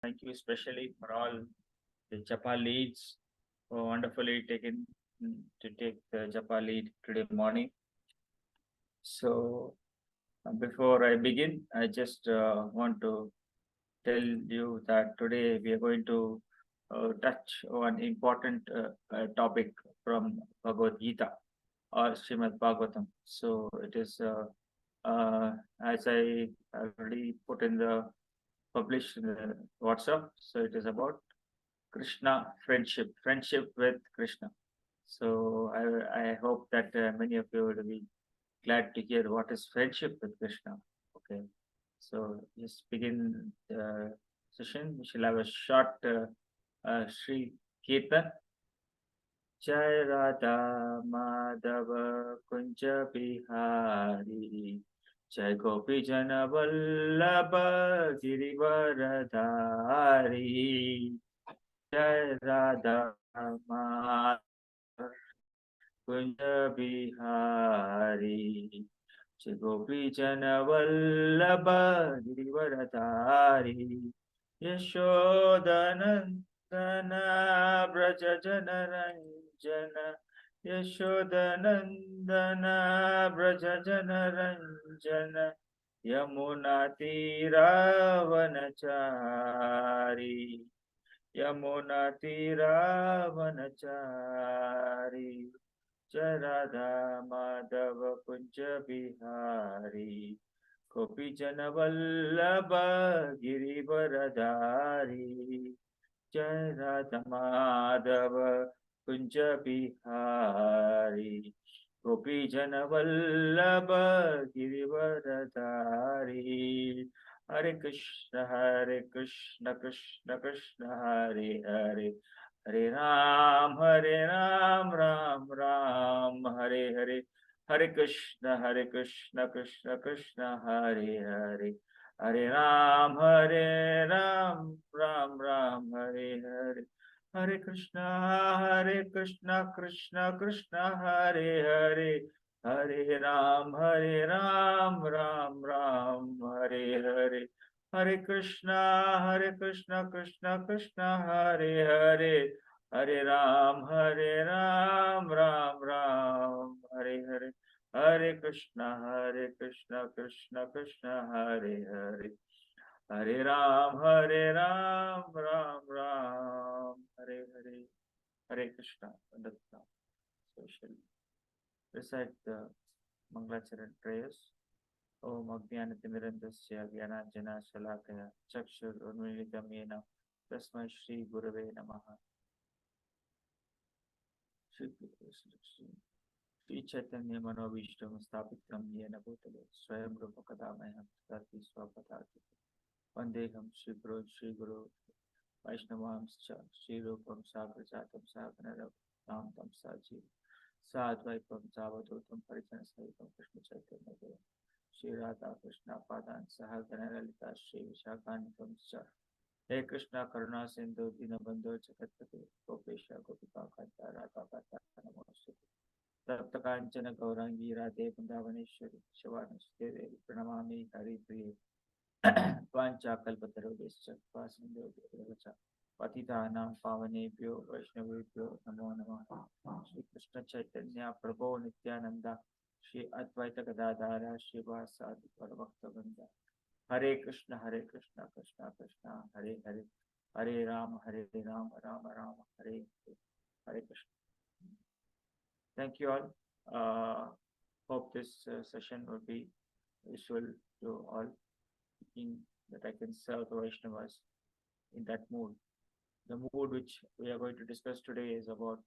Thank you especially for all the Japa leads who wonderfully taken to take the Japa lead today morning. So before I begin, I just want to tell you that today we are going to touch on important topic from Bhagavad Gita or Srimad Bhagavatam. So it is as I already put in the published in the WhatsApp. So it is about Krishna friendship with Krishna. So I hope that many of you will be glad to hear what is friendship with Krishna. Okay, so just begin the session. We shall have a short Sri Kirtan. Jai Radha Madhava Kunja Bihari Jai Gopi Jana Vallabha Girivaradhari Jai Radha Madhava Kunja Bihari Jai Gopi Jana Vallabha Girivaradhari Yashodanandana Braja Janaranjana Yashodanandana Braja Janaranjana Yamuna Tiravanachari Yamuna Tiravanachari Jai Radha Madhava Kunja Bihari Gopi Jana Vallabha Girivaradhari Jai Radha Madhava Kunja Bihari Gopi Jana Vallabha Girivaradhari Hare Krishna Krishna Krishna Hare Hare Hare Ram, Ram, Hare Hare. Hare Krishna, Krishna, Hare Hare. Hare Ram, Ram, Hare Hare. Hare Krishna, Krishna, Hare Hare. Hare Ram, Ram, Hare Hare. Hare Krishna, Krishna, Hare Hare. Hare Ram, Ram, Hare Hare. Hare Krishna, Krishna, Hare Hare. Hare Ram, Ram, Hare Hare. Hare Krishna. Wonderful. So shall recite the Mangalacharan prayers. Om Ajnanatimirandasya Jnananjana Shalakaya Chakshur Unmilitam Yena Tasmai Shri Gurave Namaha. Shri Chaitanya Manovishtam Stapitam Yena Bhutale Swayam Rupa Kadamaham Tati Swapatati Vandeham Shri Guru Vaishnavamscha Shri Rupam Sagrajatam Saganara Ram Tam Saji Sadvaipam Zavadotam Parijan Sahitam Krishna Chaitanya Dev Shri Radha Krishna Padan Sahagana Lalita Shri Vishakanitam Cha Hey Krishna Karuna Sindhu Dinabandhu Chakatpati Gopesha Gopika Kanta Radha Kanta Namaste Tapta Kanchana Gaurangi Radhe Vrindavaneshwari Shivanashte Devi Pranamami Hari Priye Pancha Kalpatarudescha Vasindhu Devacha Patitanam Pavanebhyo Vaishnavebhyo Namo Namaha Shri Krishna Chaitanya Prabhu Nityananda Shri Advaita Gadadhara Shri Vasadi Parvakta Vrinda Hare Krishna, Krishna Krishna, Hare Hare, Hare Ram, Ram Ram, Hare Hare, Hare Krishna. Thank you all. Hope this session will be useful to all, thinking that I can serve the Vaishnavas in that mood. The mood which we are going to discuss today is about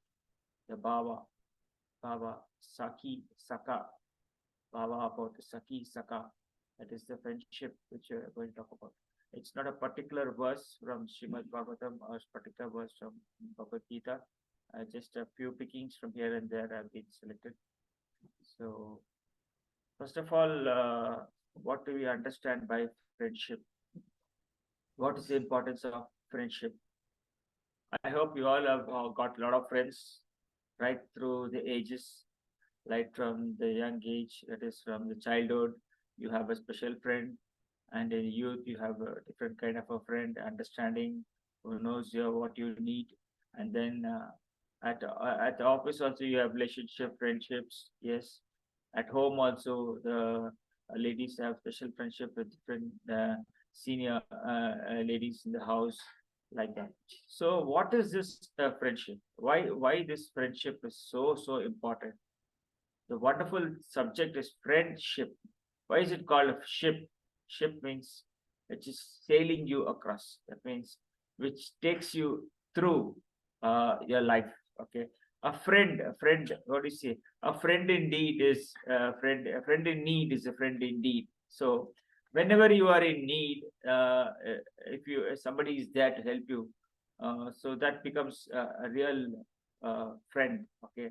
the Baba, Saki, Saka, Baba about the Saki, Saka. That is the friendship which we are going to talk about. It's not a particular verse from Srimad Bhagavatam or a particular verse from Bhagavad Gita. Just a few pickings from here and there have been selected. So, first of all, what do we understand by friendship? What is the importance of friendship? I hope you all have got a lot of friends right through the ages, right from the young age, that is from the childhood. You have a special friend, and in youth you have a different kind of a friend, understanding, who knows what you need. And then at the office also you have relationship, friendships. Yes, at home also the ladies have special friendship with different senior ladies in the house, like that. So what is this friendship? Why this friendship is so important? The wonderful subject is friendship. Why is it called a ship? Ship means which is sailing you across. That means which takes you through your life. Okay. A friend. What do you say? A friend indeed is a friend. A friend in need is a friend indeed. So whenever you are in need, if somebody is there to help you, so that becomes a real friend. Okay.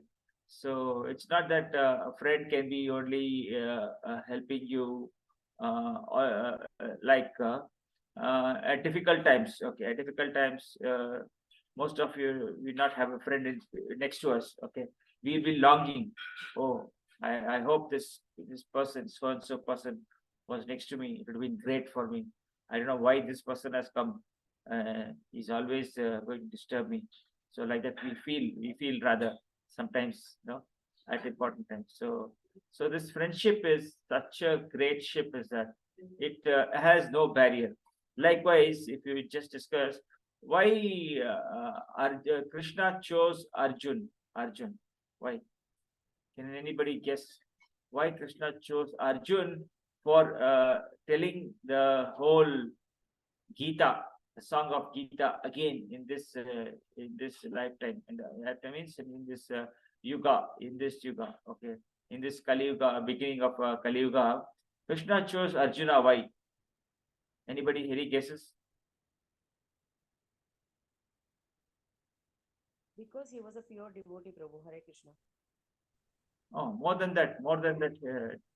So it's not that a friend can be only helping you at difficult times. Okay, at difficult times, most of you will not have a friend next to us. Okay, we will be longing. Oh, I hope this person, so and so person, was next to me. It would have been great for me. I don't know why this person has come. He's always going to disturb me. So like that, we feel rather sometimes, at important times. So this friendship is such a great ship, is that it has no barrier. Likewise, if you just discuss why Krishna chose Arjun. Why? Can anybody guess why Krishna chose Arjun for telling the whole Gita, the song of Gita again in this lifetime? And that means in this yuga, okay, in this Kali Yuga, beginning of Kali Yuga, Krishna chose Arjuna. Why? Anybody? Any guesses? Because he was a pure devotee, Prabhu. Hare Krishna. Oh, more than that, more than that,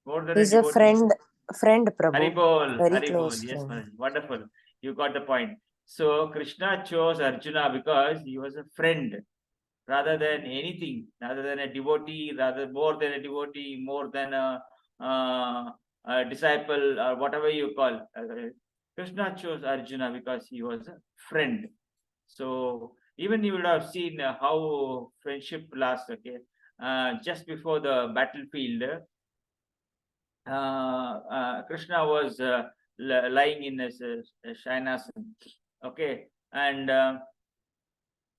more than a He's a devotee. friend, Prabhu. Haribol, Very Haribol. close Yes, friend. Maharaj. Wonderful. You got the point. So Krishna chose Arjuna because he was a friend rather than anything, rather than a devotee, rather more than a devotee, more than a disciple or whatever you call. Krishna chose Arjuna because he was a friend. So even you would have seen how friendship lasts. Okay, just before the battlefield, Krishna was lying in his Shainasan. Okay, and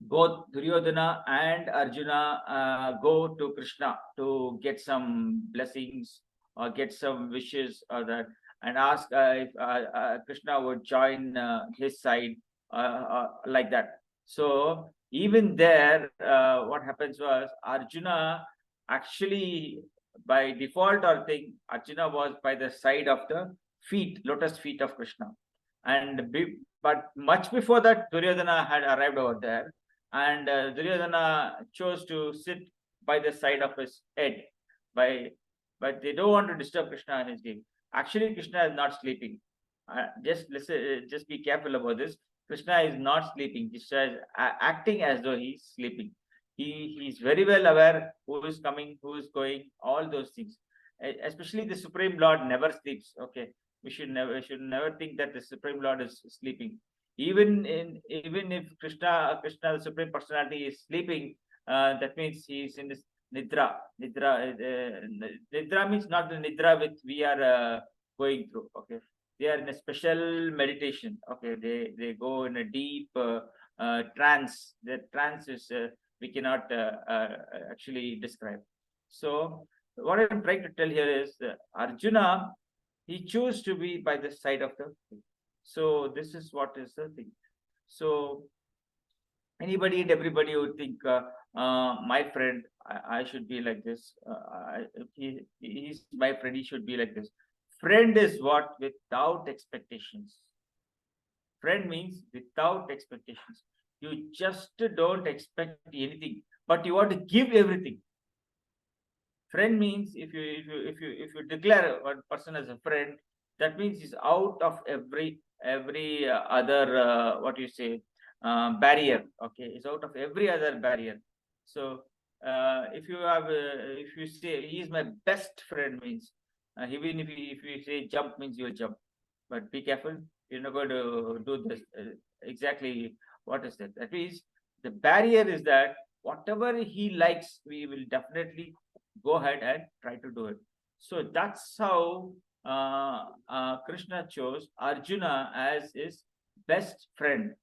both Duryodhana and Arjuna go to Krishna to get some blessings or get some wishes or that, and ask if Krishna would join his side, like that. So even there, what happens was Arjuna actually by default or thing, Arjuna was by the side of the lotus feet of Krishna, but much before that, Duryodhana had arrived over there, and Duryodhana chose to sit by the side of his head, by but they don't want to disturb Krishna in his game. Actually, Krishna is not sleeping. Just listen, just be careful about this. Krishna is not sleeping. Krishna is acting as though he's sleeping. He's very well aware who is coming, who is going, all those things. Especially the Supreme Lord never sleeps. Okay, we should never think that the Supreme Lord is sleeping. Even if Krishna, the Supreme Personality, is sleeping, that means he is in this nidra. Nidra means not the nidra which we are going through. Okay, they are in a special meditation. Okay, they go in a deep trance. The trance is we cannot actually describe. So what I'm trying to tell here is Arjuna, he chose to be by the side of the king. So this is what is the thing. So anybody and everybody would think, my friend, I should be like this. He's my friend, he should be like this. Friend is what? Without expectations. Friend means without expectations. You just don't expect anything, but you want to give everything. Friend means if you declare one person as a friend, that means he's out of every other what you say barrier. Okay, it's out of every other barrier. So if you say he is my best friend, means even if you say jump, means you'll jump. but be careful. You're not going to do this. Exactly what is that? That means the barrier is that whatever he likes, we will definitely go ahead and try to do it. So that's how Krishna chose Arjuna as his best friend.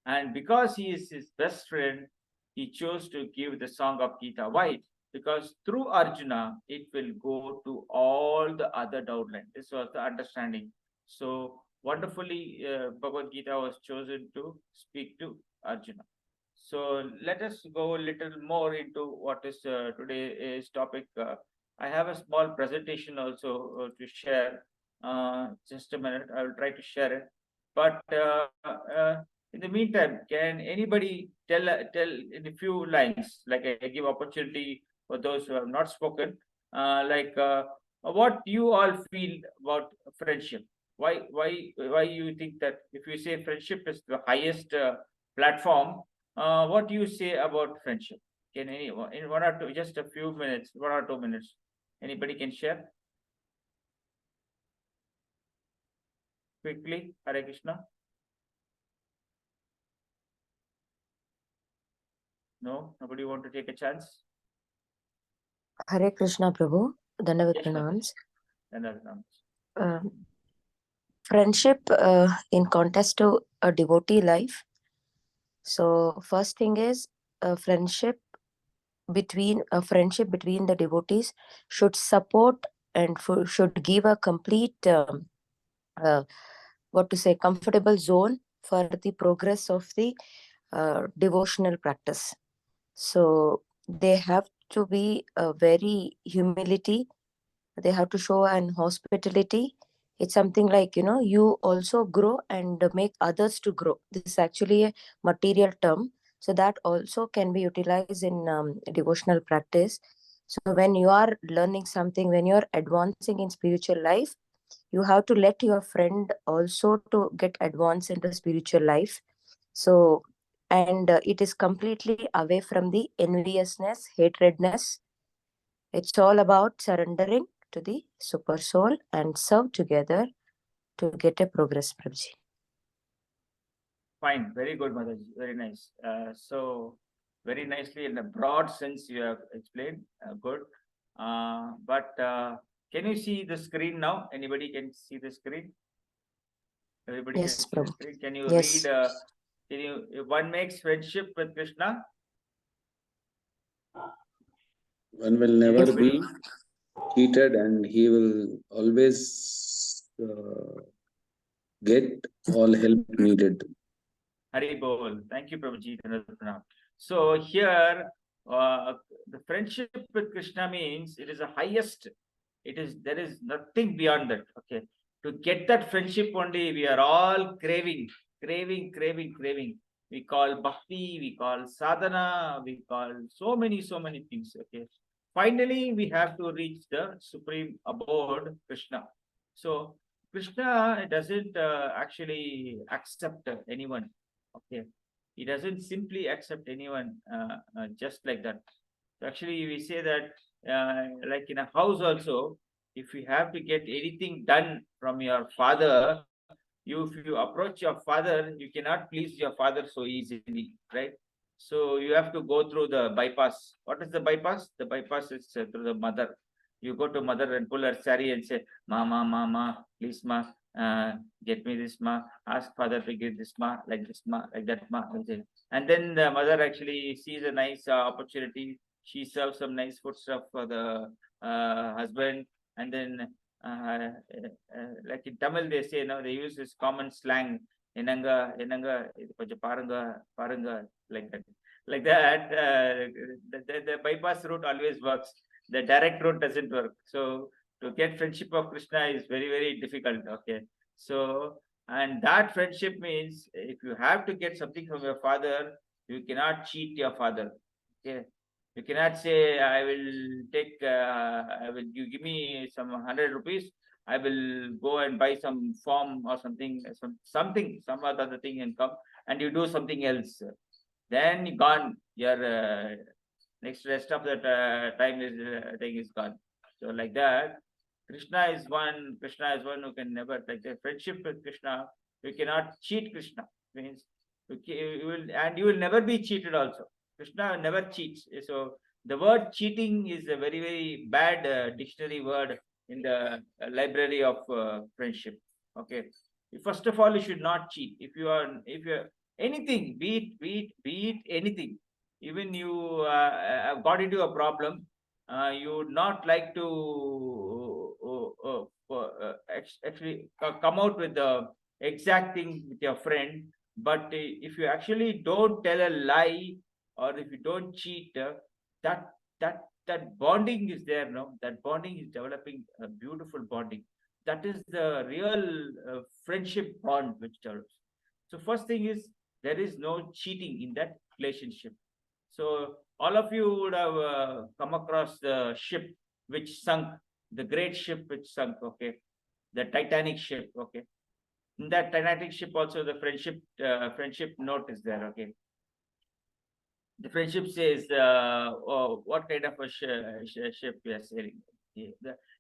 And because he is his best friend, he chose to give the song of Gita. Why? Because through Arjuna, it will go to all the other downline. This was the understanding. So wonderfully, Bhagavad Gita was chosen to speak to Arjuna. So let us go a little more into what is today's topic. I have a small presentation also to share. Just a minute, I will try to share it. But in the meantime, can anybody tell in a few lines, like I give opportunity for those who have not spoken, what you all feel about friendship? Why you think that if you say friendship is the highest platform, what do you say about friendship? Can anyone in 1 or 2, just a few minutes, 1 or 2 minutes, anybody can share quickly? Hare Krishna. No, nobody want to take a chance. Hare Krishna Prabhu, Dandavat Yes, Pranams. Pranams. Friendship in context to a devotee life. So first thing is a friendship between the devotees should support and should give a complete comfortable zone for the progress of the devotional practice. So they have to be very humility. They have to show an hospitality. It's something like, you also grow and make others to grow. This is actually a material term. So that also can be utilized in devotional practice. So when you are learning something, when you're advancing in spiritual life, you have to let your friend also to get advanced into spiritual life. So, and it is completely away from the enviousness, hatredness. It's all about surrendering to the super soul and serve together to get a progress, Prabhuji. Fine, very good, Mataji. Very nice. So, very nicely in a broad sense you have explained. Good. But can you see the screen now? Anybody can see the screen? Everybody Yes, can see the Prabhu. screen. Can you Yes. read? Can you? One makes friendship with Krishna. One will never be cheated, and he will always get all help needed. Hari Bol. Thank you, Prabhuji. So here, the friendship with Krishna means it is the highest. There is nothing beyond that. Okay. To get that friendship only, we are all craving. We call bhakti, we call sadhana, we call so many things. Okay. Finally, we have to reach the supreme abode, Krishna. So Krishna doesn't actually accept anyone. Okay, he doesn't simply accept anyone just like that. So actually, we say that like in a house also, if you have to get anything done from your father, if you approach your father, you cannot please your father so easily, right? So you have to go through the bypass. What is the bypass? The bypass is through the mother. You go to mother and pull her saree and say, Mama, please ma, get me this ma, ask father to give this ma, like this ma, like that ma. And then the mother actually sees a nice opportunity. She serves some nice food stuff for the husband, and then like in Tamil, they say, they use this common slang, enanga, paranga, like that. Like that, the bypass route always works. The direct route doesn't work. So to get friendship of Krishna is very difficult. Okay. So, and that friendship means if you have to get something from your father, you cannot cheat your father. Okay. You cannot say, you give me some 100 rupees, I will go and buy some form or something, some other thing and come, and you do something else. Then you gone. Your next rest of the time is thing is gone. So like that, Krishna is one who can never, like a friendship with Krishna, you cannot cheat Krishna. Means you will never be cheated also. Krishna never cheats. So the word cheating is a very, very bad dictionary word in the library of friendship. Okay. First of all, you should not cheat. If you're anything, be it anything, even you have got into a problem, you would not like to actually come out with the exact thing with your friend. But if you actually don't tell a lie, or if you don't cheat, that that bonding is there. No, that bonding is developing a beautiful bonding. That is the real friendship bond which develops. So first thing is, there is no cheating in that relationship. So all of you would have come across the ship which sunk, the great ship which sunk. Okay, the Titanic ship. Okay, in that Titanic ship also the friendship note is there. Okay, the friendship says, what kind of a ship we are sailing.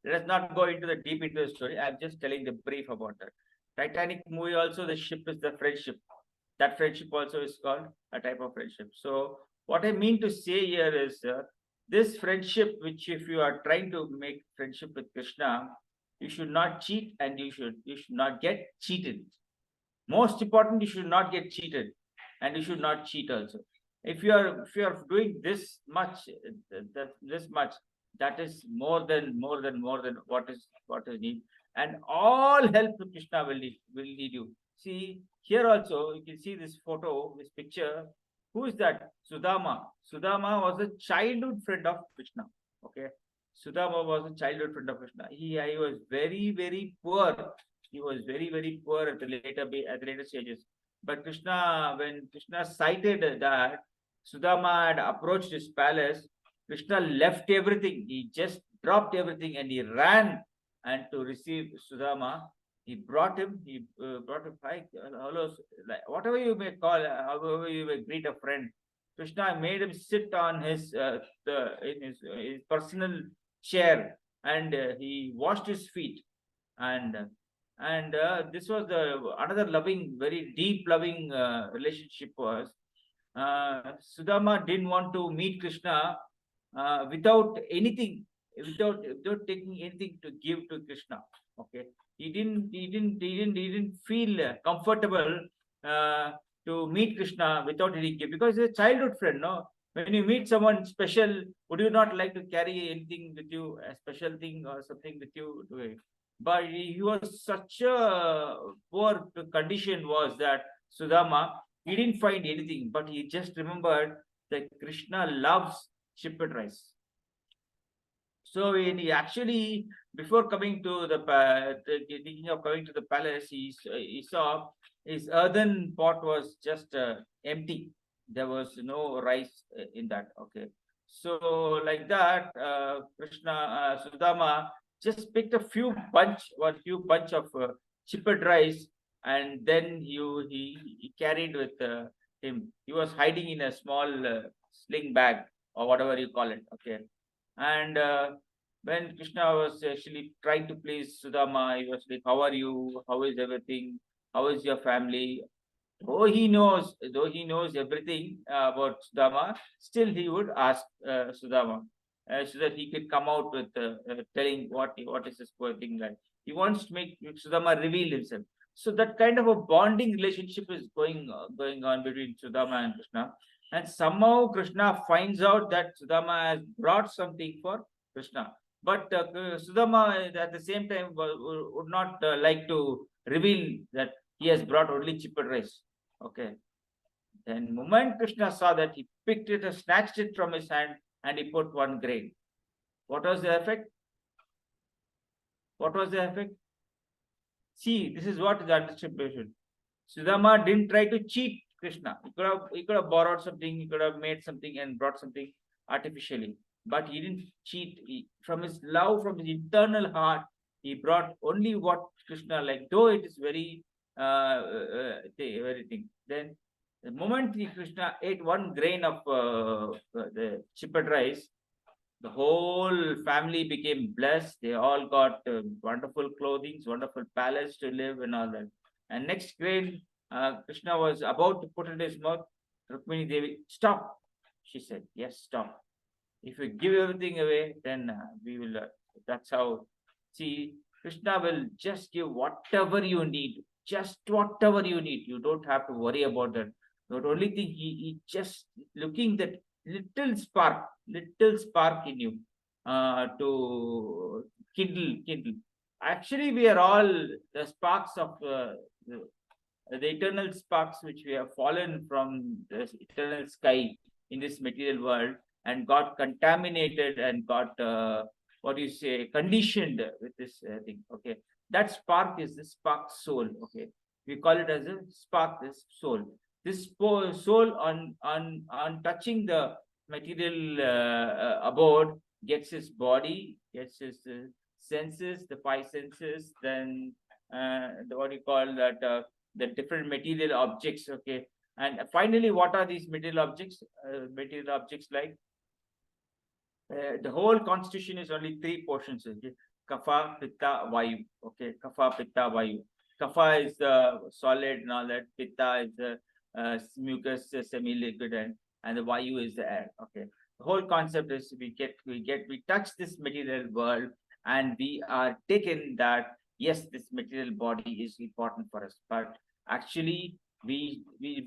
Let us not go into the deep into the story. I'm just telling the brief about that. Titanic movie also, the ship is the friendship. That friendship also is called a type of friendship. So what I mean to say here is, this friendship, which if you are trying to make friendship with Krishna, you should not cheat, and you should not get cheated. Most important, you should not get cheated, and you should not cheat also. If you are doing this much, that is more than what is needed, and all help to Krishna will lead you. See here also, you can see this photo, this picture. Who is that? Sudama. Sudama was a childhood friend of Krishna. Okay, Sudama was a childhood friend of Krishna. He was very, very poor. He was very, very poor at the later stages. But Krishna, when Krishna sighted that Sudama had approached his palace, Krishna left everything. He just dropped everything and he ran and to receive Sudama. He brought him. Hi, hello, like whatever you may call, however you may greet a friend. Krishna made him sit on his his personal chair, and he washed his feet, and this was the another loving, very deep loving relationship was. Sudama didn't want to meet Krishna without anything, without taking anything to give to Krishna. Okay, he didn't feel comfortable to meet Krishna without any gift, because he's a childhood friend. No, when you meet someone special, would you not like to carry anything with you, a special thing or something with you? But he was such a poor condition was that Sudama, he didn't find anything, but he just remembered that Krishna loves shepherd rice. So when he actually, before coming to thinking of coming to the palace, he saw his earthen pot was just empty. There was no rice in that. Okay, so like that, Sudama just picked a few bunch of chippered rice, and then he carried with him. He was hiding in a small sling bag or whatever you call it. Okay, and when Krishna was actually trying to please Sudama, he was like, "How are you? How is everything? How is your family?" Though he knows everything about Sudama, still he would ask Sudama so that he could come out with telling what is this poor thing like. He wants to make Sudama reveal himself. So that kind of a bonding relationship is going on between Sudama and Krishna. And somehow Krishna finds out that Sudama has brought something for Krishna. But Sudama at the same time would not like to reveal that he has brought only chippered rice. Okay. Then moment Krishna saw that, he picked it and snatched it from his hand and he put one grain. What was the effect? What was the effect? See, this is what is anticipation. Sudama didn't try to cheat Krishna. He could have borrowed something, he could have made something and brought something artificially. But he didn't cheat. From his love, from his internal heart, he brought only what Krishna liked, though it is very everything. Then the moment Krishna ate one grain of the chippered rice, The whole family became blessed. They all got wonderful clothing, wonderful palace to live and all that. And next grain, Krishna was about to put it in his mouth. Rukmini Devi, stop. She said, yes, stop. If you give everything away, then we will, that's how, see, Krishna will just give whatever you need, just whatever you need. You don't have to worry about that. The only thing he just looking that little spark in you to kindle. Actually, we are all the sparks of the eternal sparks which we have fallen from the eternal sky in this material world and got contaminated and got what do you say, conditioned with this thing. Okay, that spark is the spark soul. Okay, we call it as a spark, this soul. This soul on touching the material abode gets his body, gets his senses, the five senses, then what do you call that, the different material objects. Okay, and finally, what are these material objects? Material objects like the whole constitution is only three portions. Okay? Kapha, Pitta, Vayu. Okay, Kapha, Pitta, Vayu. Kapha is the solid and all that. Pitta is the mucus, semi-liquid, and the Vayu is the air. Okay, the whole concept is we touch this material world, and we are taken that yes, this material body is important for us, but actually we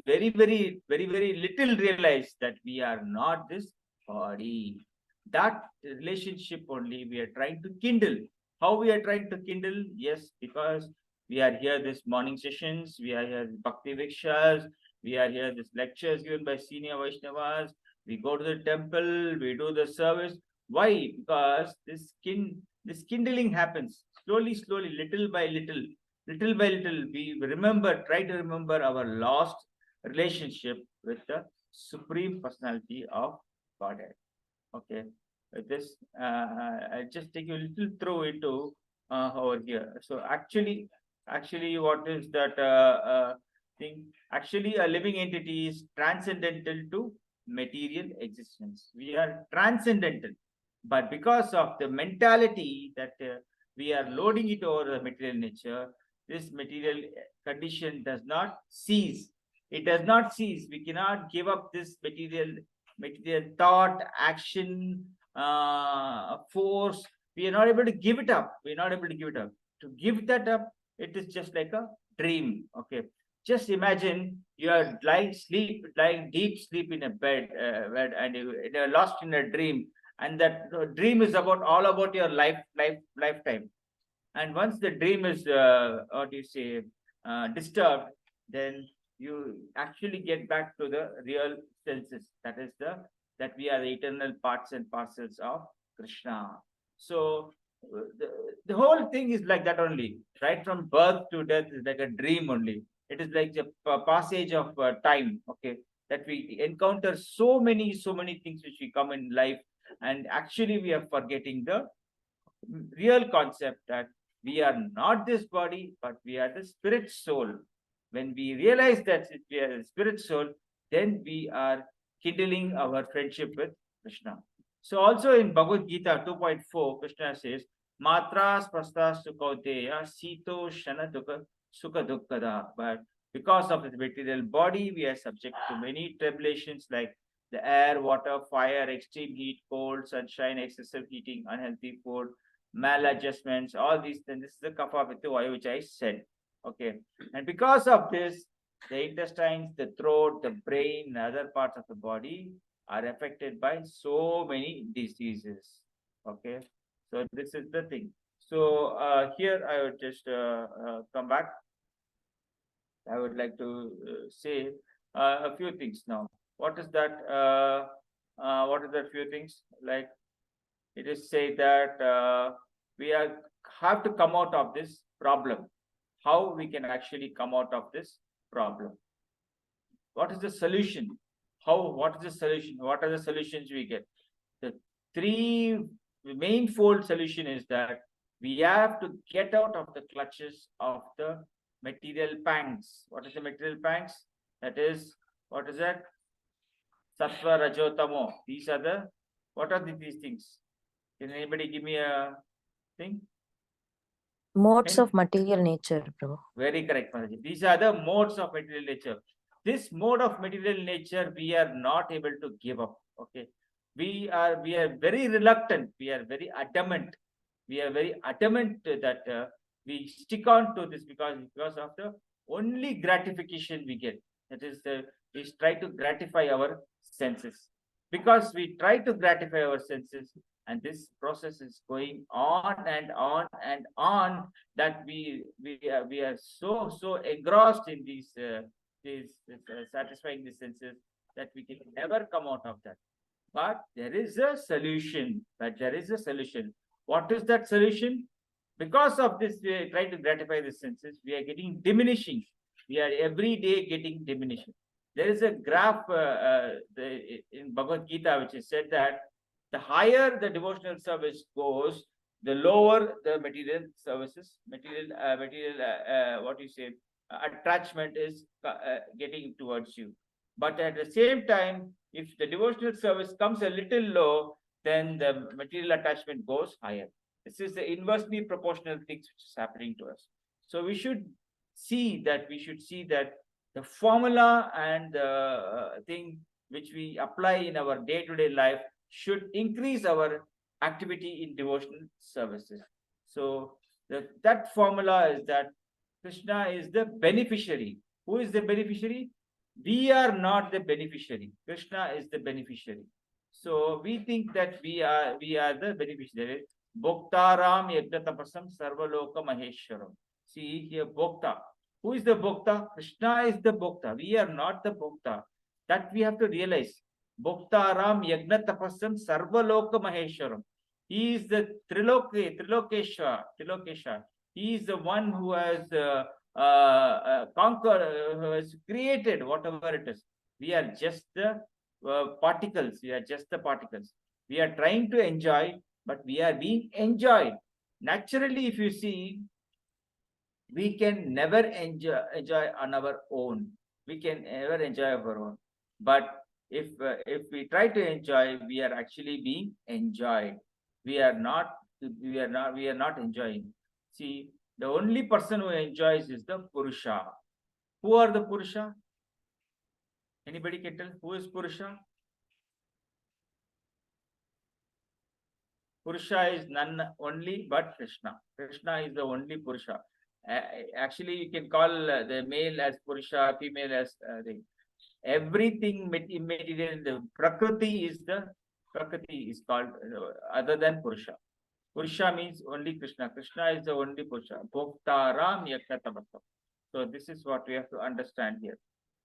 very little realize that we are not this body. That relationship only we are trying to kindle. How we are trying to kindle? Yes, because we are here this morning sessions, we are here Bhakti Vikshas, we are here this lectures given by senior Vaishnavas, we go to the temple, we do the service. Why? Because this kindling happens slowly, little by little, we try to remember our lost relationship with the Supreme Personality of Godhead. Okay, with this, I'll just take you a little through into over here. So actually, what is that thing? Actually, a living entity is transcendental to material existence. We are transcendental, but because of the mentality that we are loading it over the material nature, this material condition does not cease. It does not cease. We cannot give up this material thought, action, force. We are not able to give it up. We are not able to give it up. To give that up, it is just like a dream. Okay, just imagine you are lying deep sleep in a bed, and you're lost in a dream, and that dream is all about your lifetime. And once the dream is, what do you say, disturbed, then you actually get back to the real senses. That is that we are the eternal parts and parcels of Krishna. So the whole thing is like that only. Right from birth to death is like a dream only. It is like the passage of time. Okay, that we encounter so many things which we come in life, and actually we are forgetting the real concept that we are not this body, but we are the spirit soul. When we realize that we are the spirit soul, then we are kindling our friendship with Krishna. So also in Bhagavad Gita 2.4, Krishna says, Matras prastas sukauteya sito shana sukha dukkada. But because of the material body, we are subject to many tribulations like the air, water, fire, extreme heat, cold, sunshine, excessive heating, unhealthy food, maladjustments, all these things. This is the kapha pitta vayu which I said. Okay, and because of this, the intestines, the throat, the brain, and other parts of the body are affected by so many diseases. Okay, so this is the thing. So here I would just come back. I would like to say a few things now. What is that? What is that few things? Like it is said that we have to come out of this problem. How we can actually come out of this problem? What is the solution? What is the solution? What are the solutions we get? The three main fold solution is that we have to get out of the clutches of the material pangs. What is the material pangs? That is, what is that? Sattva, Rajo, Tamo. These are the, what are these things? Can anybody give me a thing? Modes Hint? of material nature, Prabhu. Very correct, Mataji. These are the modes of material nature. This mode of material nature we are not able to give up. Okay, we are very reluctant. We are very adamant. We are very adamant that we stick on to this because of the only gratification we get. That is, we try to gratify our senses. Because we try to gratify our senses, and this process is going on and on and on, that we are so engrossed in these satisfying the senses that we can never come out of that. But there is a solution. What is that solution? Because of this, we are trying to gratify the senses. We are getting diminishing. We are every day getting diminishing. There is a graph in Bhagavad Gita which is said that the higher the devotional service goes, the lower the material services, attachment is getting towards you. But at the same time, if the devotional service comes a little low, then the material attachment goes higher. This is the inversely proportional things which is happening to us. So we should see that the formula and the thing which we apply in our day-to-day life should increase our activity in devotional services. So that formula is that Krishna is the beneficiary. Who is the beneficiary? We are not the beneficiary. Krishna is the beneficiary. So we think that we are the beneficiary. Bhoktaram yajnatapasam sarvaloka maheshwaram. See here, Bhokta. Who is the Bhokta? Krishna is the Bhokta. We are not the Bhokta. That we have to realize. Bhoktaram yajnatapasam sarvaloka maheshwaram. He is the Trilokesha. He is the one who has conquered, who has created whatever it is. We are just the particles. We are just the particles. We are trying to enjoy, but we are being enjoyed. Naturally, if you see, we can never enjoy on our own. We can never enjoy our own. But if we try to enjoy, we are actually being enjoyed. We are not enjoying. See, the only person who enjoys is the Purusha. Who are the Purusha? Anybody can tell who is Purusha? Purusha is none only but Krishna. Krishna is the only Purusha. Actually, you can call the male as Purusha, female as everything immaterial. The Prakriti is called other than Purusha. Purusha means only Krishna. Krishna is the only Purusha. Bhoktaram yajnatapasam. So this is what we have to understand here.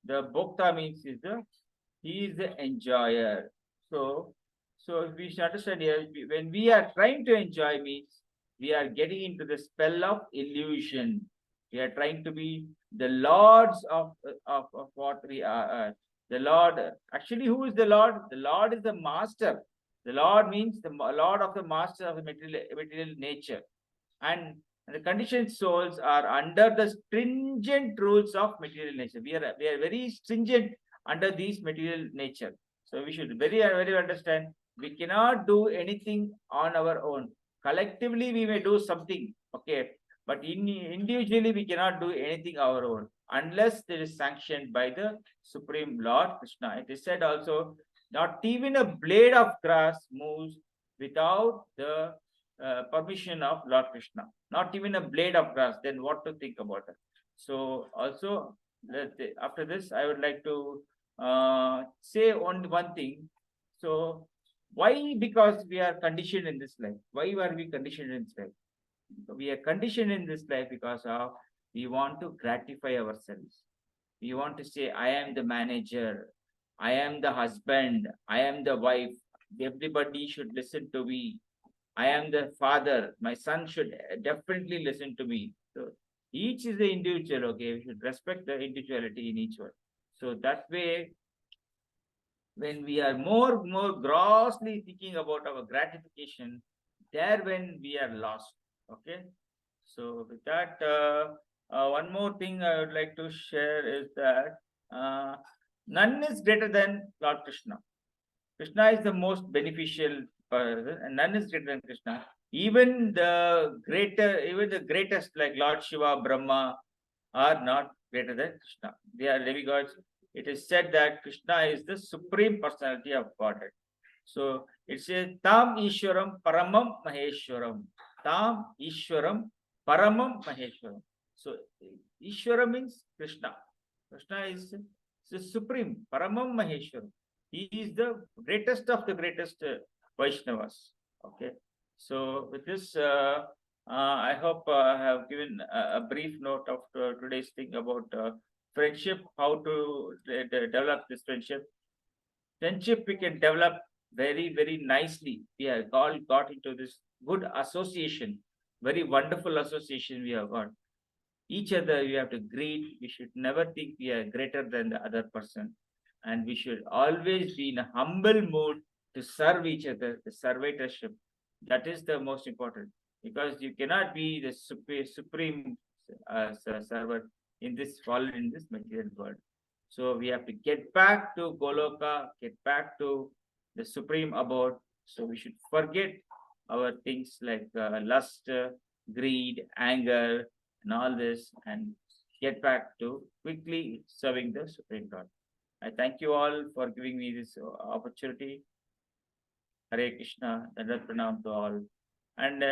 The Bhokta means he is the enjoyer. So we should understand here, when we are trying to enjoy means we are getting into the spell of illusion. We are trying to be the lords of what we are. The Lord, actually, who is the Lord? The Lord is the master. The Lord means the Lord of the master of the material nature. And the conditioned souls are under the stringent rules of material nature. We are very stringent under these material nature. So we should very understand, we cannot do anything on our own. Collectively, we may do something, okay, but individually, we cannot do anything our own unless there is sanctioned by the Supreme Lord Krishna. It is said also, not even a blade of grass moves without the permission of Lord Krishna. Not even a blade of grass. Then what to think about it? So also, after this, I would like to say only one thing. So why? Because we are conditioned in this life. Why are we conditioned in this life? We are conditioned in this life because of we want to gratify ourselves. We want to say, I am the manager, I am the husband, I am the wife. Everybody should listen to me. I am the father. My son should definitely listen to me. So each is the individual. Okay, we should respect the individuality in each one. So that way, when we are more grossly thinking about our gratification, there when we are lost. Okay, so with that, one more thing I would like to share is that none is greater than Lord Krishna. Krishna is the most beneficial person, and none is greater than Krishna. Even the greatest, like Lord Shiva, Brahma, are not greater than Krishna. They are demigods. It is said that Krishna is the supreme personality of Godhead. So it says Tam Ishwaram Paramam Maheshwaram. Tam Ishwaram Paramam Maheshwaram. So Ishwara means Krishna. Krishna is the supreme, Paramam Maheshwaram. He is the greatest of the greatest Vaishnavas. Okay. So with this, I hope I have given a brief note of today's thing about friendship, how to develop this friendship. Friendship we can develop very, very nicely. We have all got into this good association, very wonderful association we have got. Each other we have to greet. We should never think we are greater than the other person. And we should always be in a humble mood to serve each other, the servitorship. That is the most important, because you cannot be the supreme server in this material world. So we have to get back to Goloka, get back to the supreme abode. So we should forget our things like lust, greed, anger, and all this, and get back to quickly serving the Supreme God. I thank you all for giving me this opportunity. Hare Krishna, Dandavat Pranam to all. And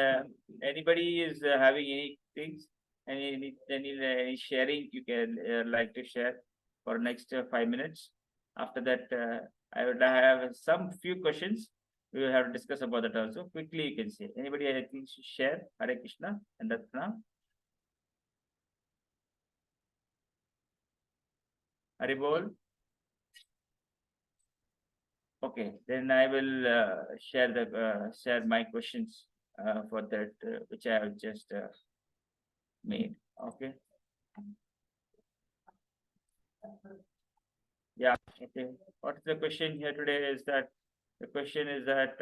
anybody is having any things, any sharing you can like to share for next 5 minutes. After that, I would have some few questions. We will have to discuss about that also. Quickly, you can say. Anybody have anything to share? Hare Krishna, Dandavat Pranam. Hare Bol. Okay, then I will share my questions for that which I have just made. Okay. Yeah. Okay. What is the question here today? Is that the question is that